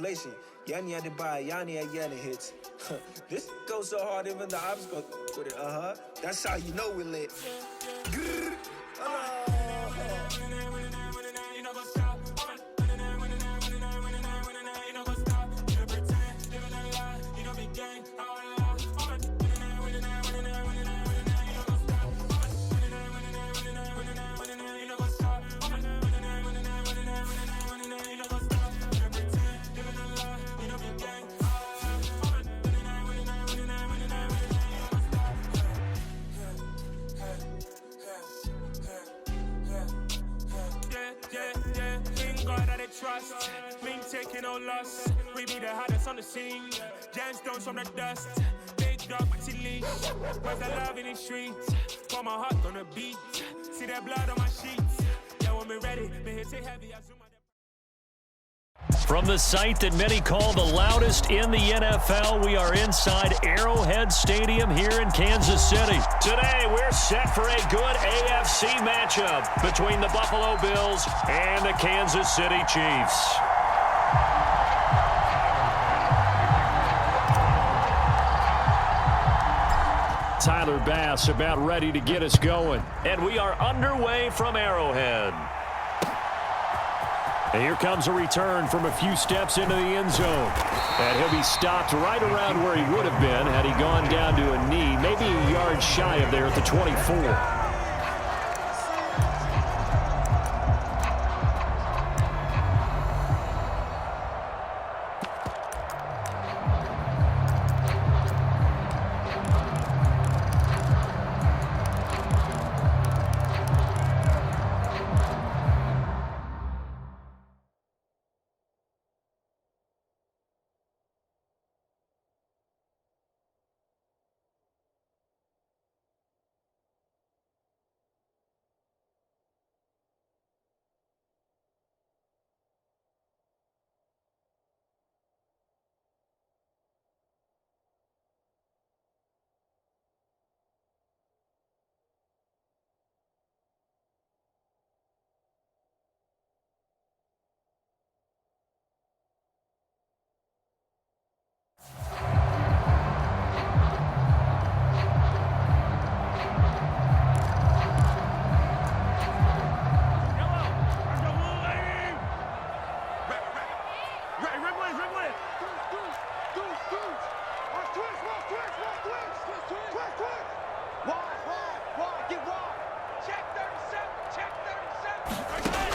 isolation. Yani had to buy Yani at Yanni hits. This goes so hard, even the ops go with it. That's how you know we lit. Grrr. Trust, we ain't taking no loss. We be the hottest on the scene. Gemstones from the dust. Big dog, but leash. Where's the love in the streets? Pour my heart on the beat. See that blood on my sheets. Yeah, when we ready, me hit it heavy. I zoom out. From the site that many call the loudest in the NFL, we are inside Arrowhead Stadium here in Kansas City. Today, we're set for a good AFC matchup between the Buffalo Bills and the Kansas City Chiefs. Tyler Bass about ready to get us going. And we are underway from Arrowhead. And here comes a return from a few steps into the end zone. And he'll be stopped right around where he would have been had he gone down to a knee, maybe a yard shy of there at the 24.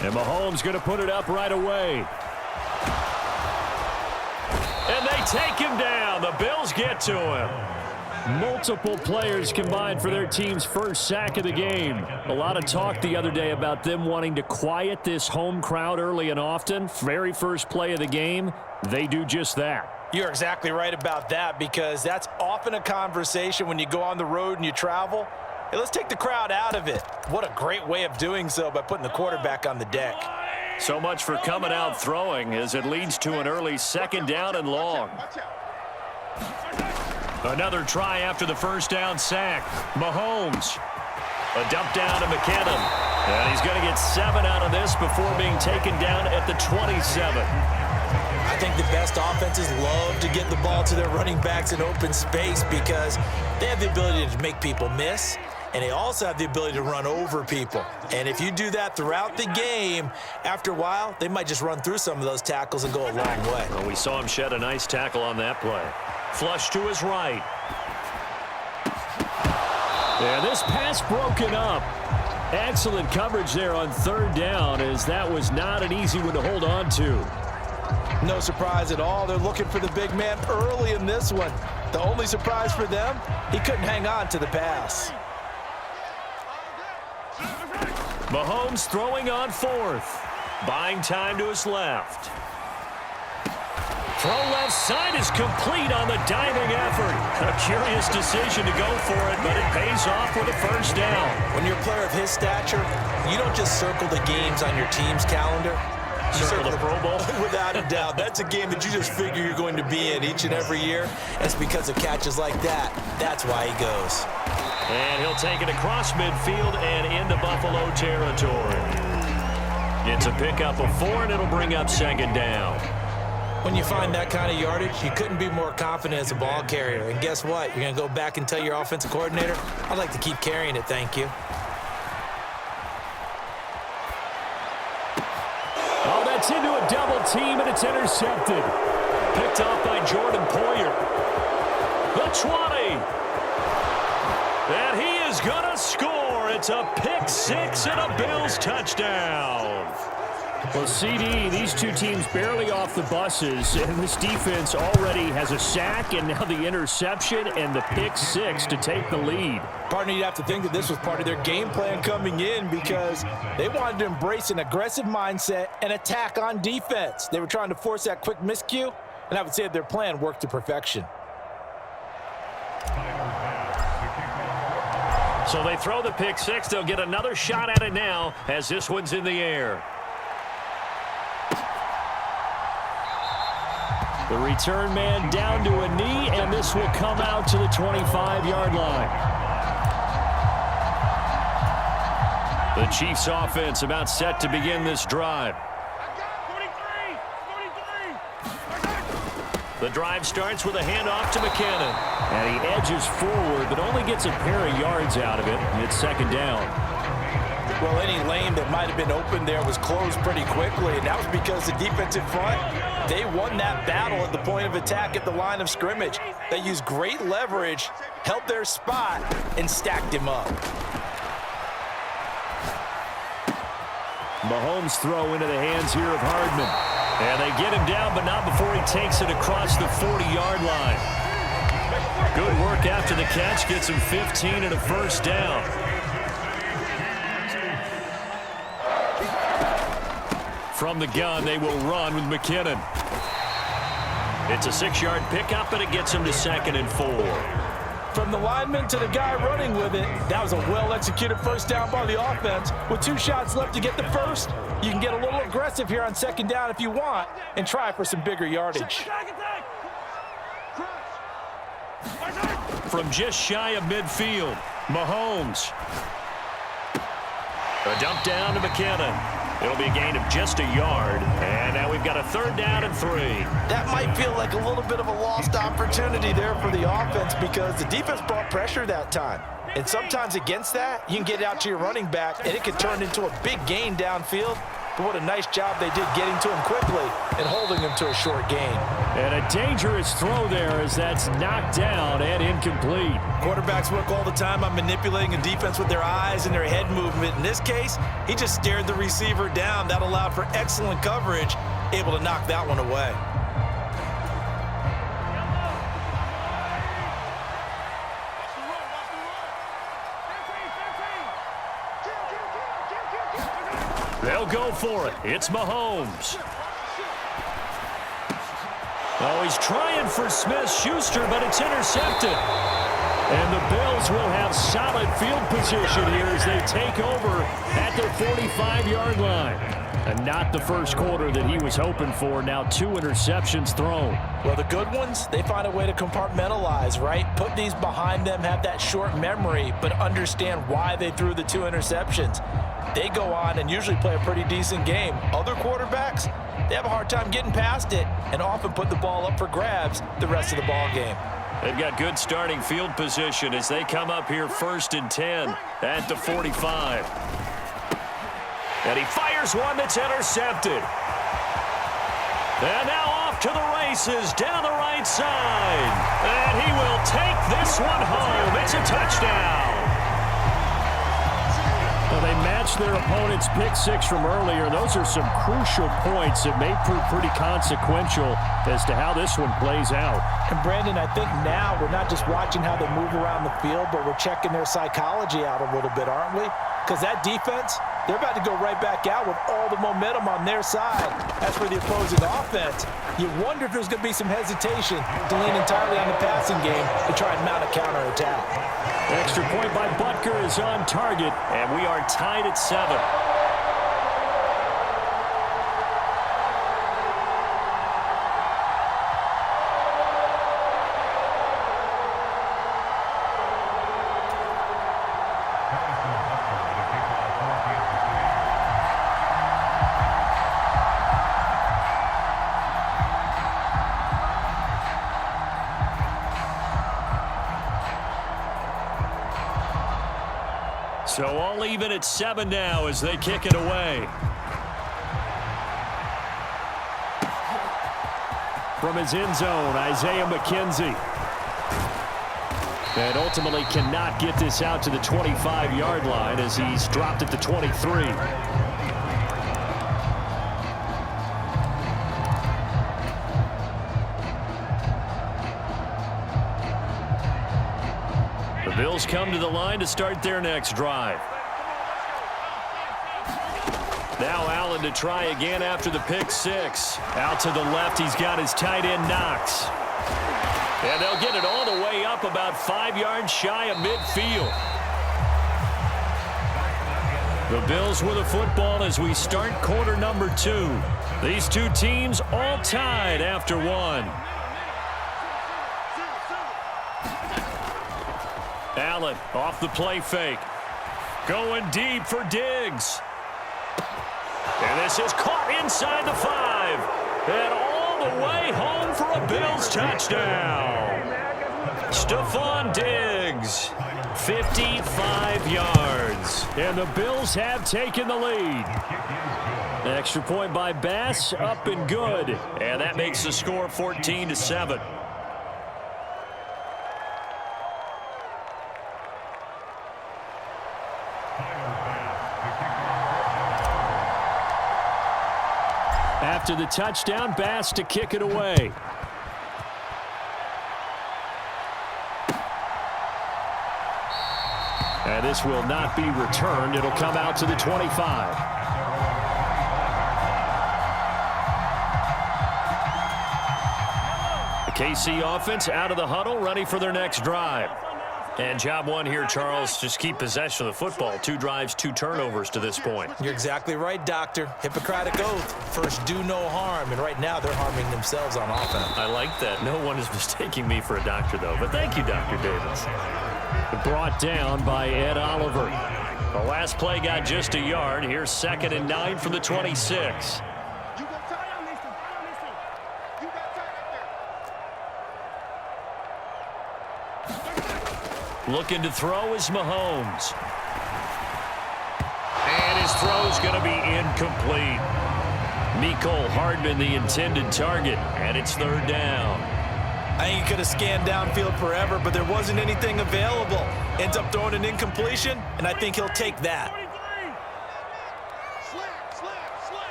And Mahomes going to put it up right away. And they take him down. The Bills get to him. Multiple players combined for their team's first sack of the game. A lot of talk the other day about them wanting to quiet this home crowd early and often. Very first play of the game, they do just that. You're exactly right about that, because that's often a conversation when you go on the road and you travel. Hey, let's take the crowd out of it. What a great way of doing so by putting the quarterback on the deck. So much for coming out throwing as it leads to an early second down and long. Another try after the first down sack. Mahomes. A dump down to McKinnon. And he's going to get 7 out of this before being taken down at the 27. I think the best offenses love to get the ball to their running backs in open space because they have the ability to make people miss, and they also have the ability to run over people. And if you do that throughout the game, after a while, they might just run through some of those tackles and go a long way. Well, we saw him shed a nice tackle on that play. Flush to his right. Yeah, this pass broken up. Excellent coverage there on third down, as that was not an easy one to hold on to. No surprise at all. They're looking for the big man early in this one. The only surprise for them, he couldn't hang on to the pass. Mahomes throwing on fourth. Buying time to his left. Throw left side is complete on the diving effort. A curious decision to go for it, but it pays off with a first down. When you're a player of his stature, you don't just circle the games on your team's calendar. You circle the Pro Bowl? Without a doubt. That's a game that you just figure you're going to be in each and every year. It's because of catches like that. That's why he goes. And he'll take it across midfield and into Buffalo territory. It's a pickup of 4, and it'll bring up second down. When you find that kind of yardage, you couldn't be more confident as a ball carrier. And guess what? You're going to go back and tell your offensive coordinator, I'd like to keep carrying it, thank you. Oh, that's into a double team, and it's intercepted. Picked off by Jordan Poyer. The 20. And he is going to score. It's a pick six and a Bills touchdown. Well, CD, these two teams barely off the buses, and this defense already has a sack and now the interception and the pick six to take the lead. Partner, you'd have to think that this was part of their game plan coming in because they wanted to embrace an aggressive mindset and attack on defense. They were trying to force that quick miscue, and I would say that their plan worked to perfection. So they throw the pick six. They'll get another shot at it now as this one's in the air. The return man down to a knee, and this will come out to the 25-yard line. The Chiefs offense about set to begin this drive. The drive starts with a handoff to McKinnon. And he edges forward, but only gets a pair of yards out of it. It's second down. Well, any lane that might have been open there was closed pretty quickly, and that was because the defensive front, they won that battle at the point of attack at the line of scrimmage. They used great leverage, held their spot, and stacked him up. Mahomes throw into the hands here of Hardman. And they get him down, but not before he takes it across the 40-yard line. Good work after the catch, gets him 15 and a first down. From the gun, they will run with McKinnon. It's a 6-yard pickup, and it gets him to 2nd and 4. From the lineman to the guy running with it, that was a well-executed first down by the offense. With 2 shots left to get the first, you can get a little aggressive here on 2nd down if you want and try for some bigger yardage. From just shy of midfield, Mahomes. A dump down to McKinnon. It'll be a gain of just a yard, and now we've got a 3rd down and 3. That might feel like a little bit of a lost opportunity there for the offense because the defense brought pressure that time. And sometimes against that, you can get out to your running back, and it could turn into a big gain downfield. But what a nice job they did getting to him quickly and holding him to a short gain. And a dangerous throw there as that's knocked down and incomplete. Quarterbacks work all the time on manipulating a defense with their eyes and their head movement. In this case, he just stared the receiver down. That allowed for excellent coverage, able to knock that one away. They'll go for it. It's Mahomes. Oh, he's trying for Smith-Schuster, but it's intercepted. And the Bills will have solid field position here as they take over at their 45-yard line. And not the first quarter that he was hoping for. Now 2 interceptions thrown. Well, the good ones, they find a way to compartmentalize, right? Put these behind them, have that short memory, but understand why they threw the 2 interceptions. They go on and usually play a pretty decent game. Other quarterbacks, they have a hard time getting past it and often put the ball up for grabs the rest of the ball game. They've got good starting field position as they come up here 1st and 10 at the 45. And he fires one that's intercepted. And now off to the races down the right side. And he will take this one home. It's a touchdown. Well, they matched their opponent's pick six from earlier. Those are some crucial points that may prove pretty consequential as to how this one plays out. And Brandon, I think now we're not just watching how they move around the field, but we're checking their psychology out a little bit, aren't we? Because that defense, they're about to go right back out with all the momentum on their side. As for the opposing offense, you wonder if there's going to be some hesitation to lean entirely on the passing game to try and mount a counterattack. Extra point by Butker is on target, and we are tied at 7. So all even at 7 now as they kick it away. From his end zone, Isaiah McKenzie. And ultimately cannot get this out to the 25-yard line as he's dropped at the 23. The Bills come to the line to start their next drive. Now Allen to try again after the pick six. Out to the left, he's got his tight end Knox. And they'll get it all the way up about 5 yards shy of midfield. The Bills with the football as we start quarter number 2. These two teams all tied after 1. Allen off the play fake. Going deep for Diggs. And this is caught inside the 5. And all the way home for a Bills touchdown. Stephon Diggs, 55 yards. And the Bills have taken the lead. Extra point by Bass, up and good. And that makes the score 14-7. After the touchdown, Bass to kick it away. And this will not be returned. It'll come out to the 25. The KC offense out of the huddle, ready for their next drive. And job one here, Charles, just keep possession of the football. 2 drives, 2 turnovers to this point. You're exactly right, Doctor. Hippocratic oath. First, do no harm. And right now, they're harming themselves on offense. I like that. No one is mistaking me for a doctor, though. But thank you, Dr. Davis. Brought down by Ed Oliver. The last play got just a yard. Here's 2nd and 9 from the 26. Looking to throw is Mahomes. And his throw's going to be incomplete. Mecole Hardman, the intended target, and it's 3rd down. I think he could have scanned downfield forever, but there wasn't anything available. Ends up throwing an incompletion, and I think he'll take that.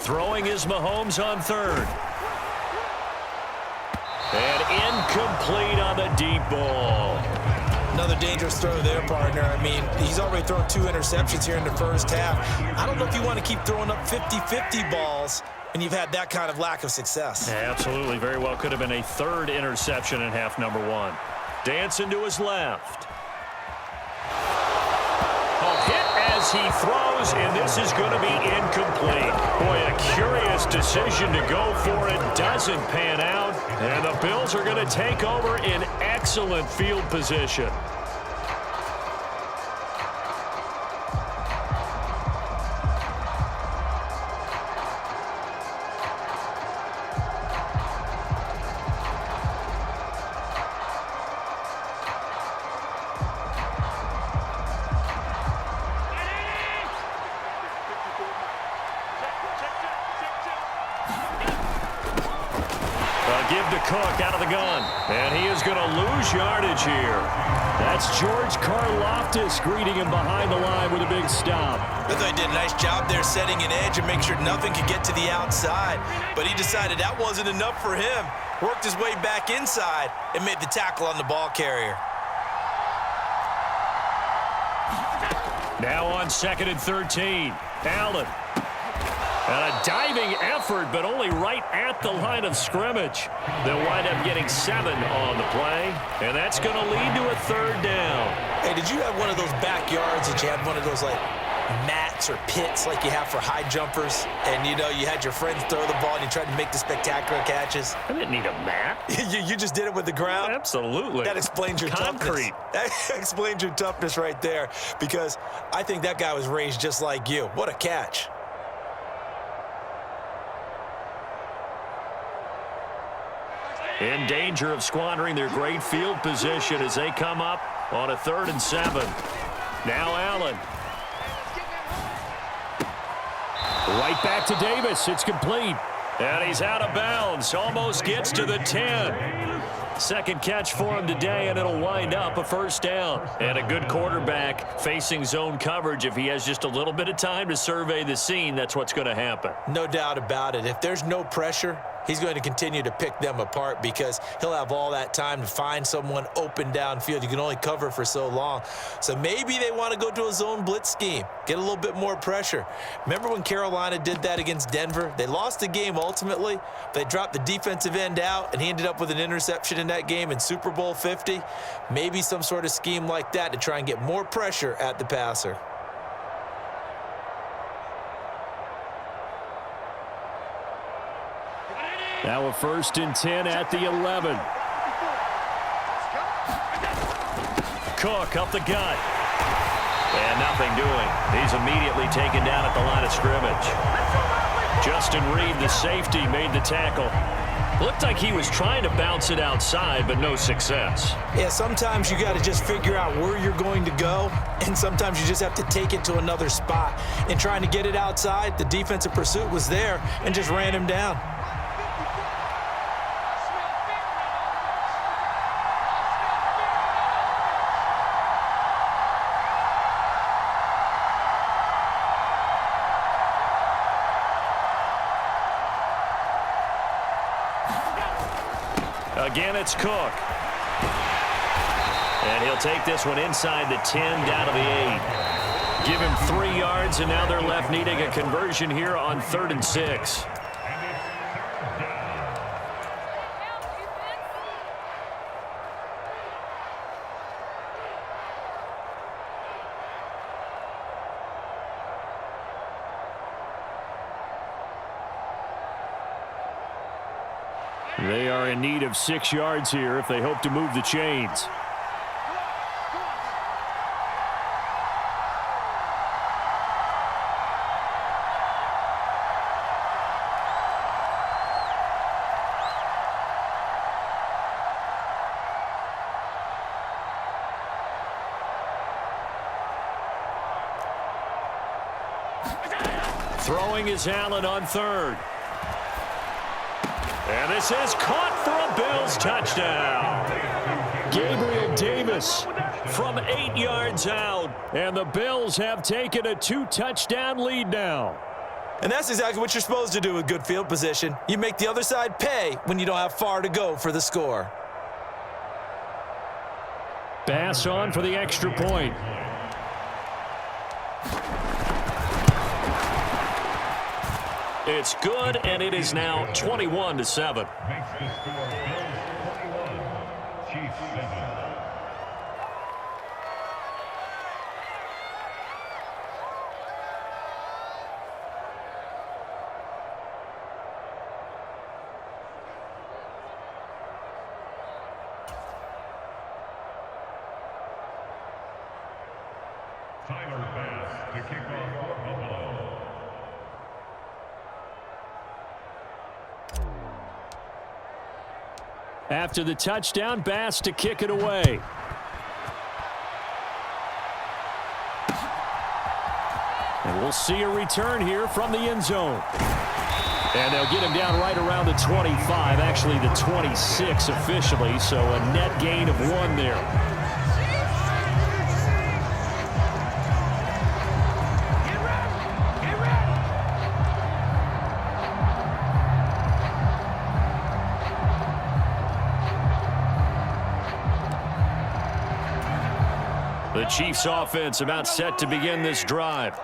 Throwing is Mahomes on 3rd. And incomplete on the deep ball. Another dangerous throw there, partner. I mean, he's already thrown 2 interceptions here in the first half. I don't know if you want to keep throwing up 50-50 balls, and you've had that kind of lack of success. Yeah, absolutely. Very well could have been a 3rd interception in half number 1. Dancing to his left. Hit as he throws, and this is going to be incomplete. Boy, a curious decision to go for it. Doesn't pan out, and the Bills are going to take over in excellent field position. Give to Cook out of the gun. And he is going to lose yardage here. That's George Karlaftis greeting him behind the line with a big stop. I thought he did a nice job there setting an edge and make sure nothing could get to the outside. But he decided that wasn't enough for him. Worked his way back inside and made the tackle on the ball carrier. Now on 2nd and 13. Allen. And a diving effort, but only right at the line of scrimmage. They'll wind up getting 7 on the play, and that's going to lead to a 3rd down. Hey, did you have one of those backyards that you had one of those, like, mats or pits like you have for high jumpers? And, you know, you had your friends throw the ball and you tried to make the spectacular catches? I didn't need a mat. you just did it with the ground? Absolutely. That explains your concrete. Toughness. That explains your toughness right there, because I think that guy was raised just like you. What a catch. In danger of squandering their great field position as they come up on a 3rd and 7. Now Allen. Right back to Davis. It's complete. And he's out of bounds. Almost gets to the 10. Second catch for him today, and it'll wind up a 1st down. And a good quarterback facing zone coverage. If he has just a little bit of time to survey the scene, that's what's going to happen. No doubt about it. If there's no pressure, he's going to continue to pick them apart because he'll have all that time to find someone open downfield. You can only cover for so long. So maybe they want to go to a zone blitz scheme, get a little bit more pressure. Remember when Carolina did that against Denver? They lost the game ultimately. They dropped the defensive end out, and he ended up with an interception in that game in Super Bowl 50. Maybe some sort of scheme like that to try and get more pressure at the passer. Now a 1st and 10 at the 11. Cook up the gut. And nothing doing. He's immediately taken down at the line of scrimmage. Justin Reed, the safety, made the tackle. Looked like he was trying to bounce it outside, but no success. Yeah, sometimes you got to just figure out where you're going to go, and sometimes you just have to take it to another spot. And trying to get it outside, the defensive pursuit was there and just ran him down. Again, it's Cook. And he'll take this one inside the 10, down to the 8. Give him 3 yards, and now they're left needing a conversion here on 3rd and 6. They are in need of 6 yards here if they hope to move the chains. Throwing is Allen on 3rd. And this is caught for a Bills touchdown. Gabriel Davis from 8 yards out. And the Bills have taken a 2-touchdown lead now. And that's exactly what you're supposed to do with good field position. You make the other side pay when you don't have far to go for the score. Bass on for the extra point. It's good, and it is now 21-7. Tyler Bass to kick off for Buffalo. After the touchdown, Bass to kick it away. And we'll see a return here from the end zone. And they'll get him down right around the 25, actually the 26 officially, so a net gain of 1 there. The Chiefs offense about set to begin this drive.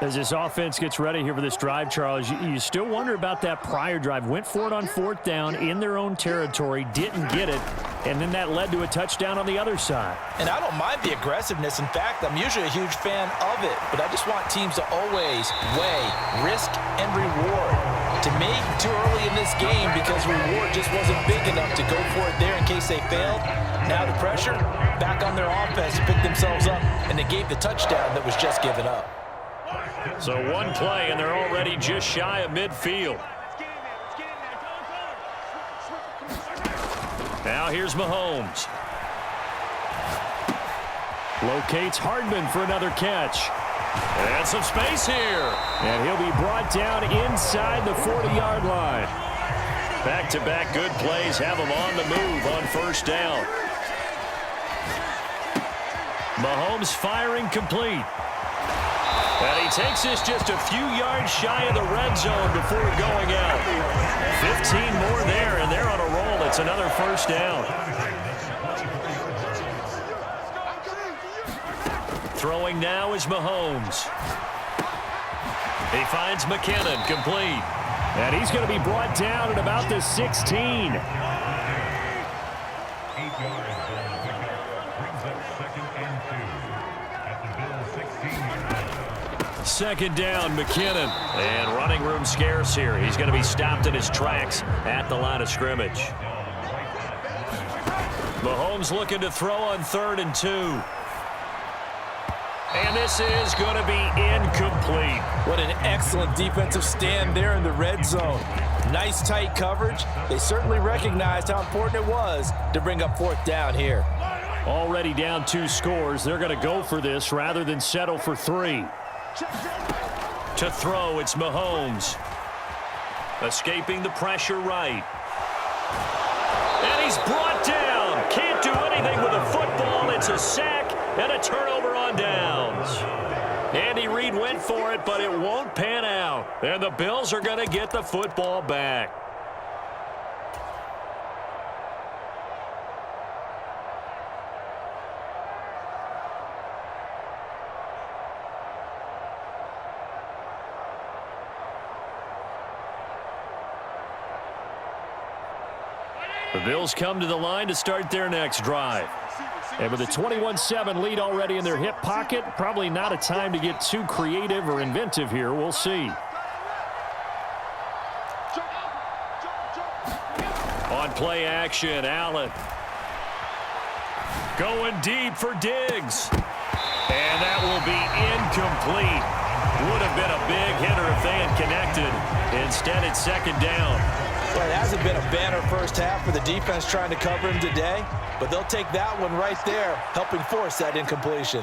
As this offense gets ready here for this drive, Charles, you still wonder about that prior drive. Went for it on 4th down in their own territory, didn't get it, and then that led to a touchdown on the other side. And I don't mind the aggressiveness. In fact, I'm usually a huge fan of it, but I just want teams to always weigh risk and reward. To me, too early in this game because reward just wasn't big enough to go for it there in case they failed. Now the pressure back on their offense to pick themselves up, and they gave the touchdown that was just given up. So 1 play, and they're already just shy of midfield. Now here's Mahomes. Locates Hardman for another catch. And some space here. And he'll be brought down inside the 40-yard line. Back-to-back good plays have him on the move on first down. Mahomes firing complete. And he takes this just a few yards shy of the red zone before going out. 15 more there, and they're on a roll. It's another first down. Throwing now is Mahomes. He finds McKinnon, complete. And he's going to be brought down at about the 16. 8 yards on the pickup. Brings up 2nd and 2 at the Bills' 16-yard line. Second down, McKinnon. And running room scarce here. He's going to be stopped in his tracks at the line of scrimmage. Mahomes looking to throw on 3rd and 2. And this is going to be incomplete. What an excellent defensive stand there in the red zone. Nice tight coverage. They certainly recognized how important it was to bring up 4th down here. Already down 2 scores. They're going to go for this rather than settle for 3. To throw, it's Mahomes. Escaping the pressure right. And he's brought down. Can't do anything with a football. It's a sack and a turnover on downs. Andy Reid went for it, but it won't pan out. And the Bills are going to get the football back. The Bills come to the line to start their next drive. And with a 21-7 lead already in their hip pocket, probably not a time to get too creative or inventive here. We'll see. On play action, Allen. Going deep for Diggs. And that will be incomplete. Would have been a big hitter if they had connected. Instead, it's 2nd down. Well, it hasn't been a banner first half for the defense trying to cover him today, but they'll take that one right there, helping force that incompletion.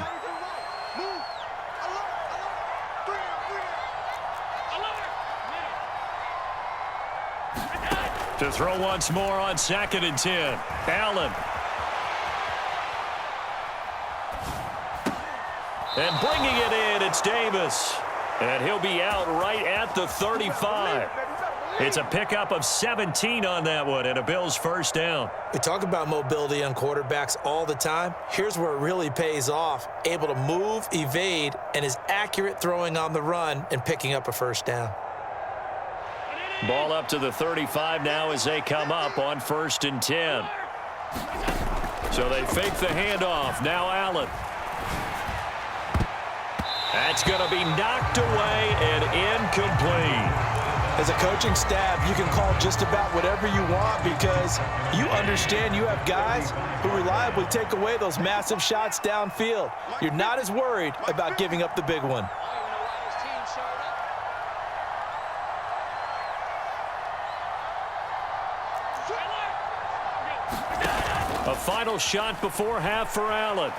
To throw once more on 2nd and 10. Allen. And bringing it in, it's Davis. And he'll be out right at the 35. It's a pickup of 17 on that one and a Bills first down. We talk about mobility on quarterbacks all the time. Here's where it really pays off. Able to move, evade, and is accurate throwing on the run and picking up a first down. Ball up to the 35 now as they come up on 1st and 10. So they fake the handoff. Now Allen. That's going to be knocked away and incomplete. As a coaching staff, you can call just about whatever you want because you understand you have guys who reliably take away those massive shots downfield. You're not as worried about giving up the big one. A final shot before half for Allen.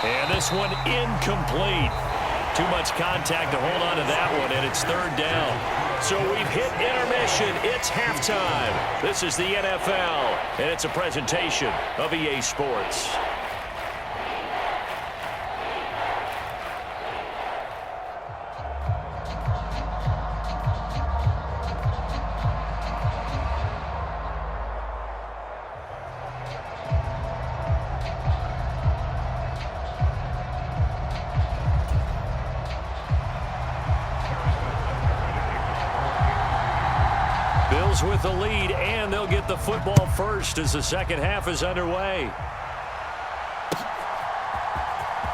And this one incomplete. Too much contact to hold on to that one, and it's 3rd down. So we've hit intermission. It's halftime. This is the NFL, and it's a presentation of EA Sports. With the lead, and they'll get the football first as the second half is underway.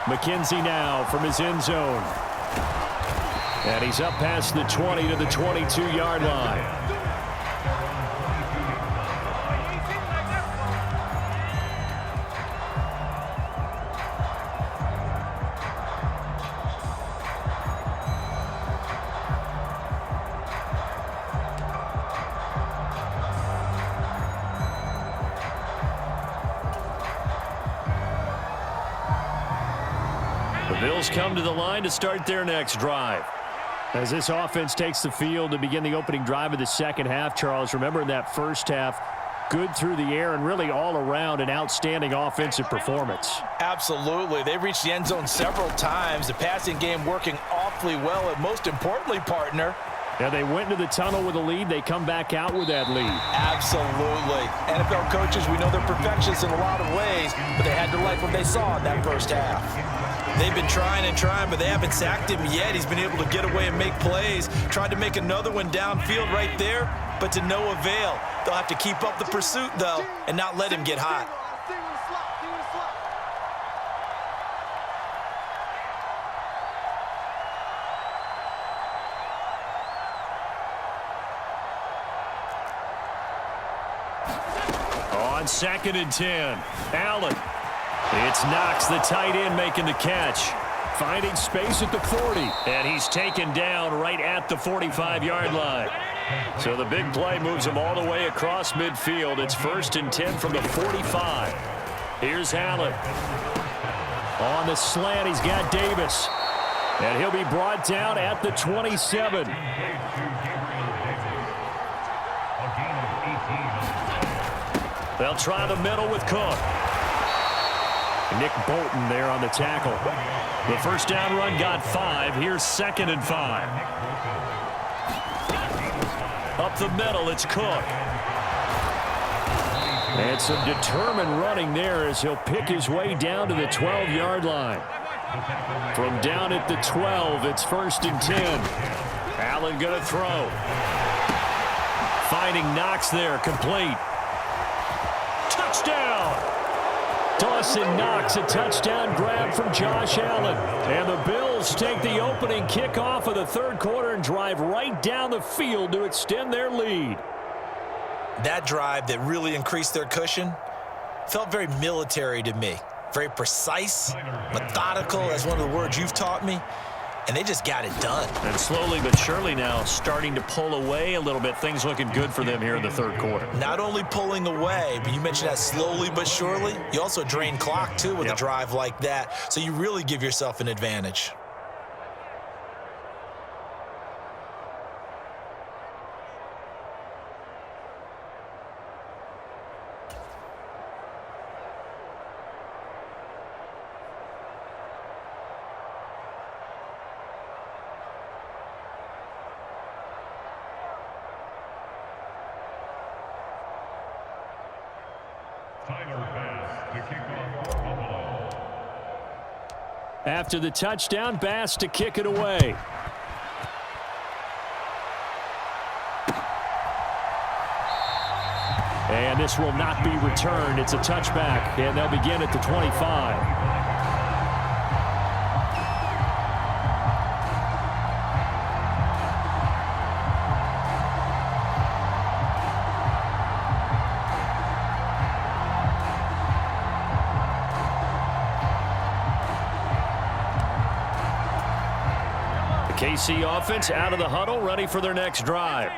McKenzie now from his end zone. And he's up past the 20 to the 22-yard line. Bills come to the line to start their next drive. As this offense takes the field to begin the opening drive of the second half, Charles, remember in that first half, good through the air and really all around an outstanding offensive performance. Absolutely. They reached the end zone several times. The passing game working awfully well, and most importantly, partner, yeah, they went into the tunnel with a lead. They come back out with that lead. Absolutely. NFL coaches, we know they're perfectionists in a lot of ways, but they had to like what they saw in that first half. They've been trying and trying, but they haven't sacked him yet. He's been able to get away and make plays. Tried to make another one downfield right there, but to no avail. They'll have to keep up the pursuit, though, and not let him get hot. On 2nd and 10, Allen. It's Knox, the tight end, making the catch. Finding space at the 40, and he's taken down right at the 45-yard line. So the big play moves him all the way across midfield. It's 1st and 10 from the 45. Here's Allen. On the slant, he's got Davis. And he'll be brought down at the 27. They'll try the middle with Cook. Nick Bolton there on the tackle. The first down run got 5. Here's 2nd and 5. Up the middle, it's Cook. And some determined running there as he'll pick his way down to the 12-yard line. From down at the 12, it's 1st and 10. Allen going to throw. Finding Knox there, complete. Touchdown! Dawson Knox, a touchdown grab from Josh Allen. And the Bills take the opening kickoff of the third quarter and drive right down the field to extend their lead. That drive that really increased their cushion felt very military to me. Very precise, methodical, that's one of the words you've taught me. And they just got it done. And slowly but surely now starting to pull away a little bit. Things looking good for them here in the third quarter. Not only pulling away, but you mentioned that slowly but surely. You also drain clock, too, with a drive like that. So you really give yourself an advantage. After the touchdown, Bass to kick it away. And this will not be returned. It's a touchback, and they'll begin at the 25. KC offense out of the huddle, ready for their next drive.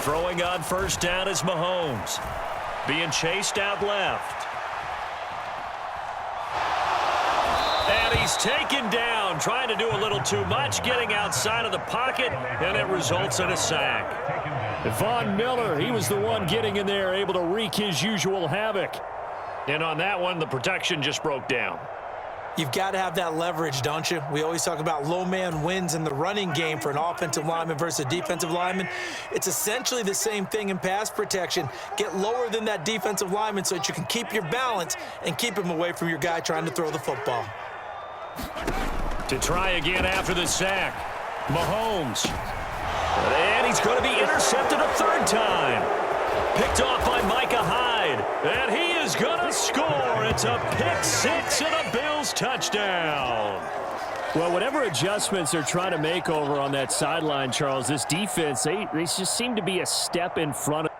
Throwing on first down is Mahomes. Being chased out left. And he's taken down, trying to do a little too much, getting outside of the pocket, and it results in a sack. Von Miller, he was the one getting in there, able to wreak his usual havoc. And on that one, the protection just broke down. You've got to have that leverage, don't you? We always talk about low man wins in the running game for an offensive lineman versus a defensive lineman. It's essentially the same thing in pass protection. Get lower than that defensive lineman so that you can keep your balance and keep him away from your guy trying to throw the football. To try again after the sack, Mahomes. And he's going to be intercepted a third time. Picked off by Micah Hyde. And he is going to score. It's a pick six and a Bills touchdown. Well, whatever adjustments they're trying to make over on that sideline, Charles, this defense, they just seem to be a step in front of